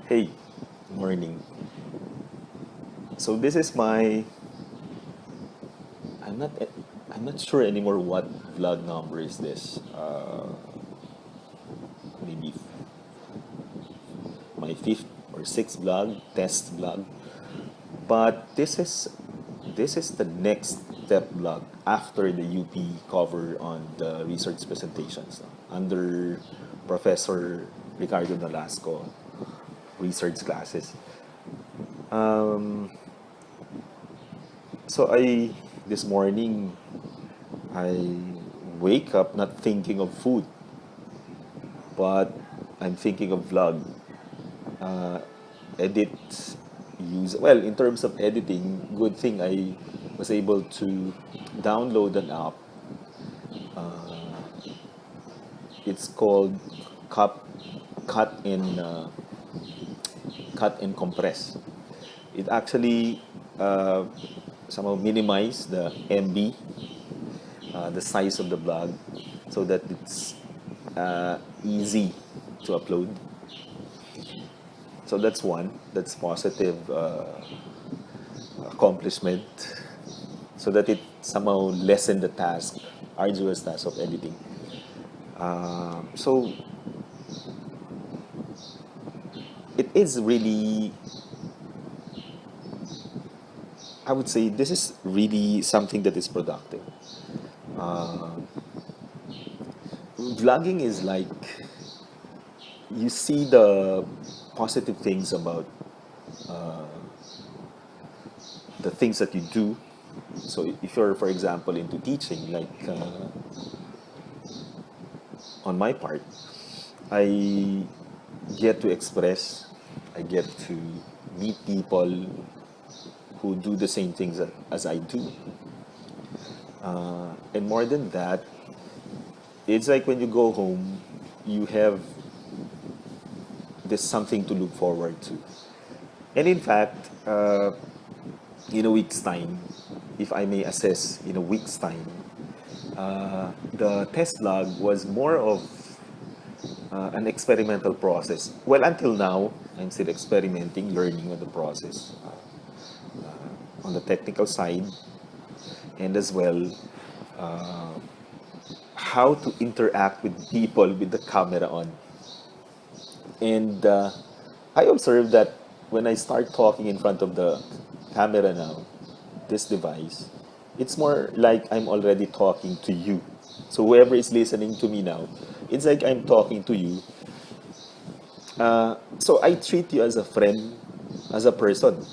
Hey, morning. So this is my I'm not I'm not sure anymore what vlog number is this. Maybe my fifth or sixth vlog, test vlog. But this is the next step vlog after the UP cover on the research presentations, no? Under Professor Ricardo Nolasco research classes. Um, so this morning I wake up not thinking of food, but I'm thinking of vlog. Edit, use, well, in terms of editing, good thing I was able to download an app. It's called cut cut in cut and compress. It actually somehow minimize the MB, the size of the blog, so that it's easy to upload. So that's one. That's positive accomplishment. So that it somehow lessen the task, arduous task of editing. So it is really, I would say, this is really something that is productive. Vlogging is like you see the positive things about the things that you do. So if you're, for example, into teaching, like on my part, I get to express, I get to meet people who do the same things as I do. And more than that, it's like when you go home, you have this something to look forward to. And in fact, in a week's time, if I may assess in a week's time, the test log was more of an experimental process. Well, until now, I'm still experimenting, learning on the process on the technical side, and as well how to interact with people with the camera on. And I observed that when I start talking in front of the camera now, this device, it's more like I'm already talking to you. So whoever is listening to me now, it's like I'm talking to you. So I treat you as a friend, as a person,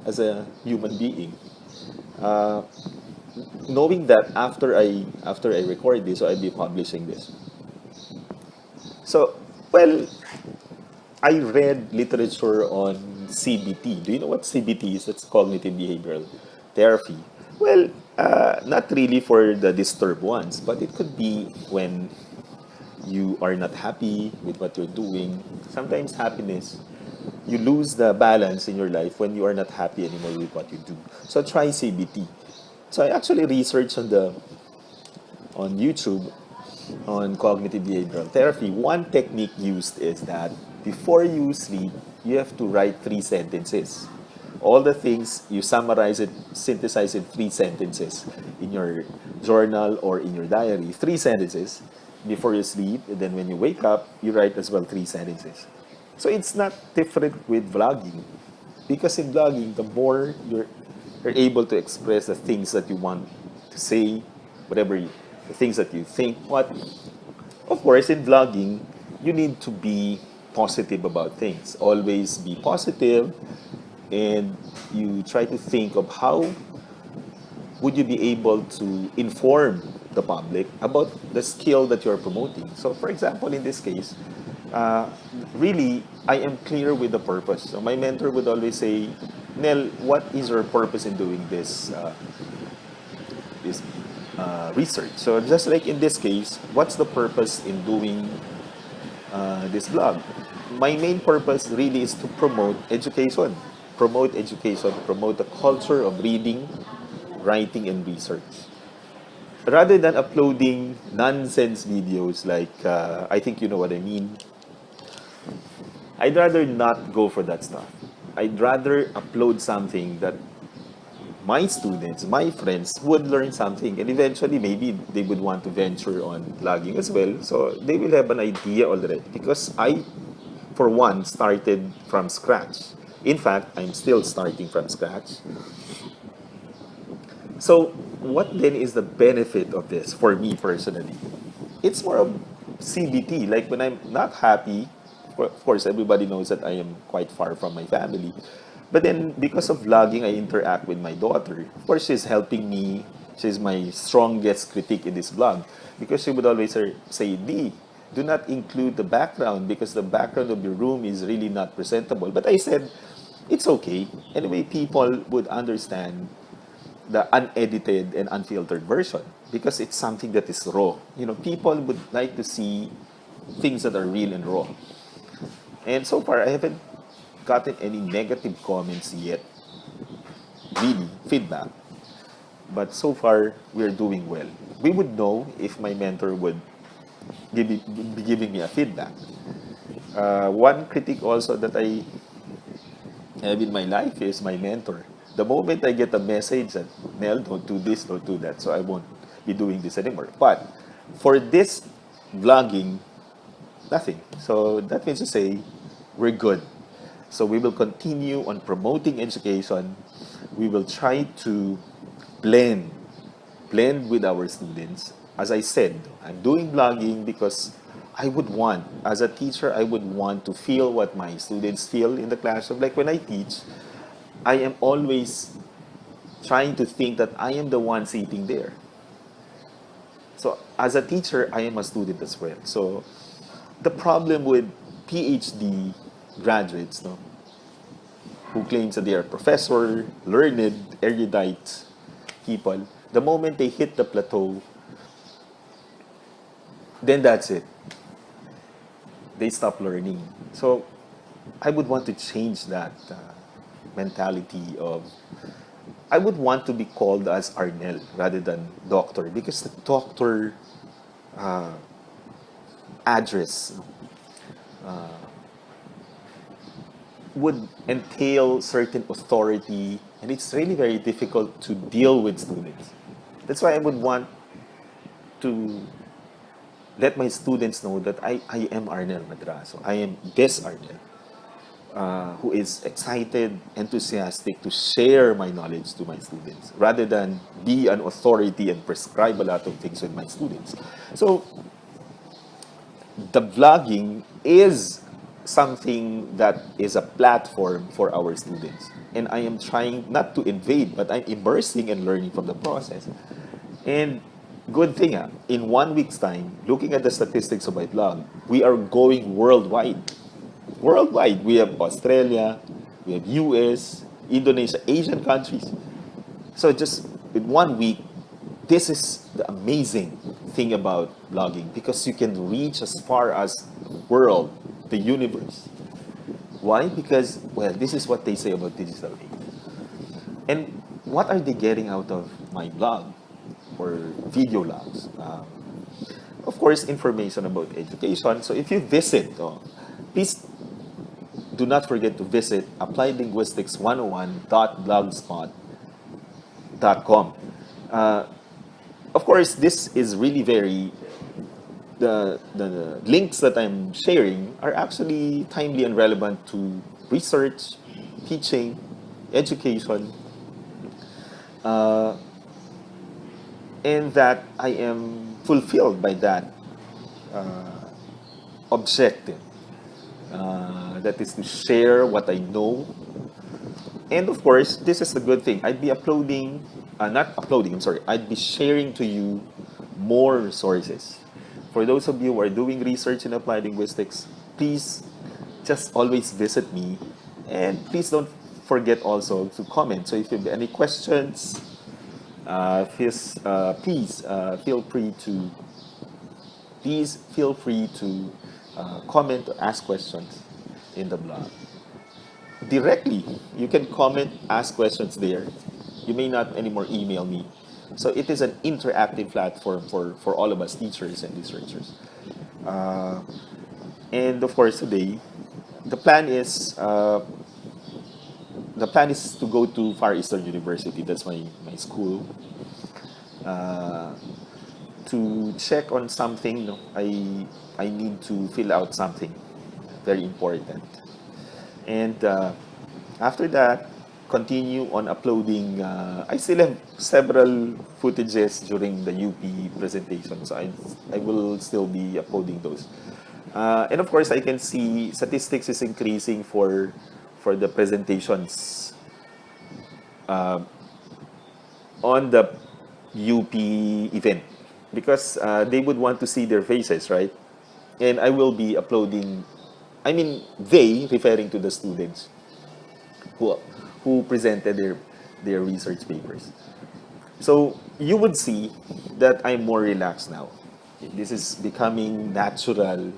as a human being. Knowing that after I record this, so I'll be publishing this. So, well, I read literature on CBT. Do you know what CBT is? That's cognitive behavioral therapy. Well, not really for the disturbed ones, but it could be when you are not happy with what you're doing. Sometimes happiness, you lose the balance in your life when you are not happy anymore with what you do. So try CBT. So I actually researched on YouTube on cognitive behavioral therapy. One technique used is that before you sleep, you have to write three sentences. All the things you summarize it, synthesize in three sentences in your journal or in your diary. Three sentences before you sleep, and then when you wake up, you write as well three sentences. So it's not different with vlogging, because in vlogging, the more you're able to express the things that you want to say, whatever the things that you think. What, of course, in vlogging, you need to be positive about things. Always be positive, and you try to think of how would you be able to inform the public about the skill that you're promoting. So, for example, in this case, uh, really, I am clear with the purpose. So my mentor would always say, Nel, what is your purpose in doing this research? So just like in this case, what's the purpose in doing this blog? My main purpose really is to promote education, promote the culture of reading, writing, and research. Rather than uploading nonsense videos like, I think you know what I mean, I'd rather not go for that stuff. I'd rather upload something that my students, my friends would learn something, and eventually maybe they would want to venture on blogging as well. So they will have an idea already because I, for one, started from scratch. In fact, I'm still starting from scratch. So what then is the benefit of this for me personally? It's more of CBT. Like when I'm not happy, of course, everybody knows that I am quite far from my family. But then, because of vlogging, I interact with my daughter. Of course, she's helping me. She's my strongest critic in this vlog. Because she would always say, D, do not include the background because the background of your room is really not presentable. But I said, it's okay. Anyway, people would understand the unedited and unfiltered version because it's something that is raw. You know, people would like to see things that are real and raw. And so far, I haven't gotten any negative comments yet, really, feedback. But so far, we're doing well. We would know if my mentor would be giving me a feedback. One critic also that I have in my life is my mentor. The moment I get a message that, Nel, don't do this, don't do that, so I won't be doing this anymore. But for this vlogging, nothing. So that means to say, we're good. So we will continue on promoting education. We will try to blend, blend with our students. As I said, I'm doing blogging because I would want, as a teacher, I would want to feel what my students feel in the classroom. Like when I teach, I am always trying to think that I am the one sitting there. So as a teacher, I am a student as well. So the problem with PhD graduates, no, who claims that they are professor, learned, erudite people, the moment they hit the plateau, then that's it. They stop learning. So I would want to change that mentality of, I would want to be called as Arnel rather than doctor because the doctor address would entail certain authority, and it's really very difficult to deal with students. That's why I would want to let my students know that I am Arnel Madraso. I am this Arnel, who is excited, enthusiastic to share my knowledge to my students rather than be an authority and prescribe a lot of things with my students. So the vlogging is something that is a platform for our students. And I am trying not to invade, but I'm immersing and learning from the process. And good thing, in 1 week's time, looking at the statistics of my blog, we are going worldwide. Worldwide, we have Australia, we have US, Indonesia, Asian countries. So just in 1 week, this is the amazing thing about blogging because you can reach as far as the world, the universe. Why? Because, well, this is what they say about digital age. And what are they getting out of my blog or video logs? Of course, information about education. So if you visit, please do not forget to visit appliedlinguistics101.blogspot.com. Of course, this is really very, the links that I'm sharing are actually timely and relevant to research, teaching, education, uh, and that I am fulfilled by that objective. That is to share what I know. And of course, this is the good thing. I'd be uploading, not uploading, I'm sorry, I'd be sharing to you more resources. For those of you who are doing research in applied linguistics, please just always visit me. And please don't forget also to comment. So if you have any questions, please feel free to comment or ask questions in the blog. Directly, you can comment, ask questions there. You may not anymore email me. So it is an interactive platform for all of us teachers and researchers. And of course, today, the plan is uh, the plan is to go to Far Eastern University. That's my school. Uh, to check on something, no, I need to fill out something very important, and after that, continue on uploading. I still have several footages during the UP presentation, so I will still be uploading those. And of course, I can see statistics is increasing for the presentations uh, on the UP event because they would want to see their faces, right? And I will be uploading. I mean, they referring to the students who who presented their research papers. So you would see that I'm more relaxed now. This is becoming natural.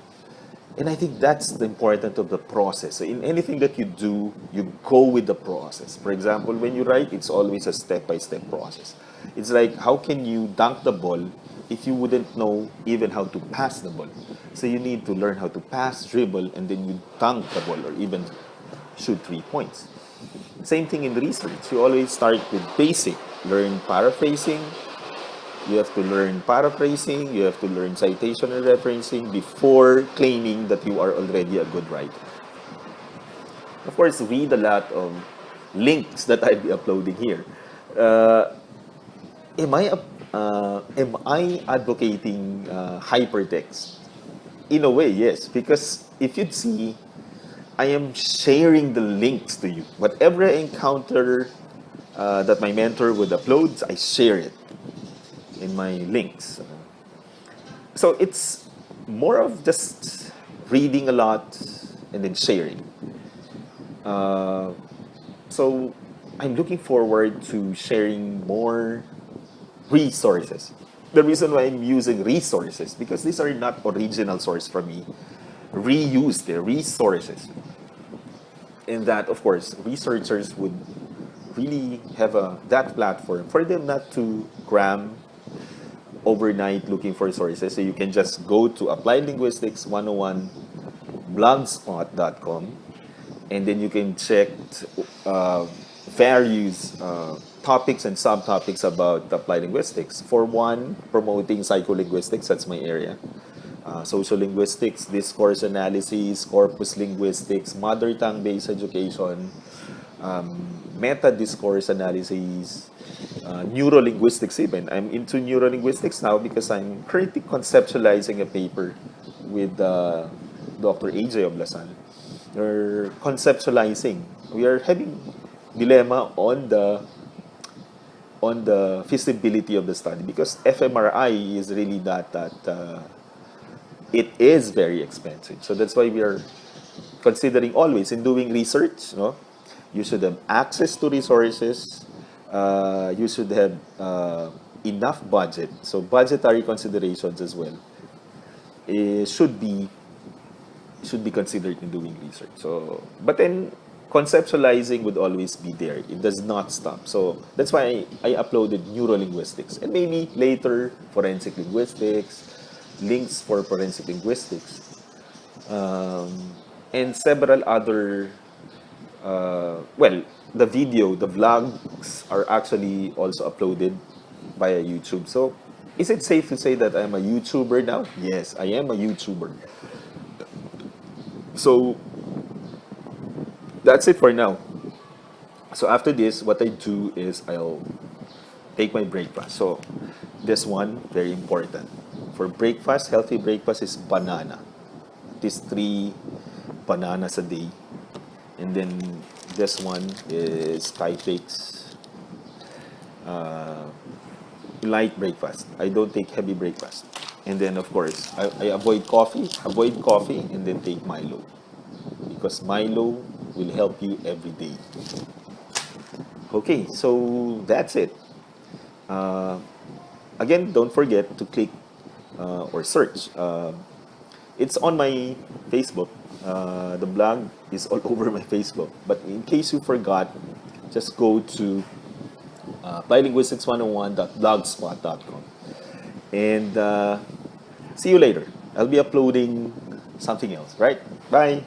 And I think that's the important of the process. So in anything that you do, you go with the process. For example, when you write, it's always a step-by-step process. It's like, how can you dunk the ball if you wouldn't know even how to pass the ball? So you need to learn how to pass, dribble, and then you dunk the ball or even shoot 3 points. Same thing in research. You always start with basic. Learn paraphrasing. You have to learn paraphrasing. You have to learn citation and referencing before claiming that you are already a good writer. Of course, read a lot of links that I'll be uploading here. Uh, am I advocating hypertext? In a way, yes, because if you'd see, I am sharing the links to you. Whatever I encounter that my mentor would upload, I share it in my links. So it's more of just reading a lot and then sharing. Uh, so I'm looking forward to sharing more resources. The reason why I'm using resources because these are not original source from me. Reused the resources. In that, of course, researchers would really have that platform for them not to cram overnight looking for sources. So you can just go to Applied Linguistics 101 blogspot.com and then you can check uh, various topics and subtopics about applied linguistics. For one, promoting psycholinguistics, that's my area. Social linguistics, discourse analysis, corpus linguistics, mother tongue based education, meta discourse analysis, neurolinguistics even. I'm into neurolinguistics now because I'm currently conceptualizing a paper with Dr. AJ Oblasan. We're conceptualizing. We are having dilemma on the feasibility of the study because fMRI is really that it is very expensive. So that's why we are considering always in doing research, no, you should have access to resources. You should have enough budget. So budgetary considerations as well should be considered in doing research. So, but then conceptualizing would always be there. It does not stop. So that's why I uploaded neurolinguistics and maybe later forensic linguistics, links for forensic linguistics, and several other. Well, the vlogs are actually also uploaded via YouTube. So, is it safe to say that I'm a YouTuber now? Yes, I am a YouTuber. So, that's it for now. So, after this, what I do is I'll take my breakfast. So, this one, very important. For breakfast, healthy breakfast is banana. At least 3 bananas a day. And then this one is Thai flakes. Light breakfast. I don't take heavy breakfast. And then, of course, I avoid coffee. Avoid coffee and then take Milo. Because Milo will help you every day. Okay, so that's it. Uh, Again, don't forget to click or search. It's on my Facebook. The blog is all over my Facebook. But in case you forgot, just go to bilinguistics101.blogspot.com. And see you later. I'll be uploading something else, right? Bye.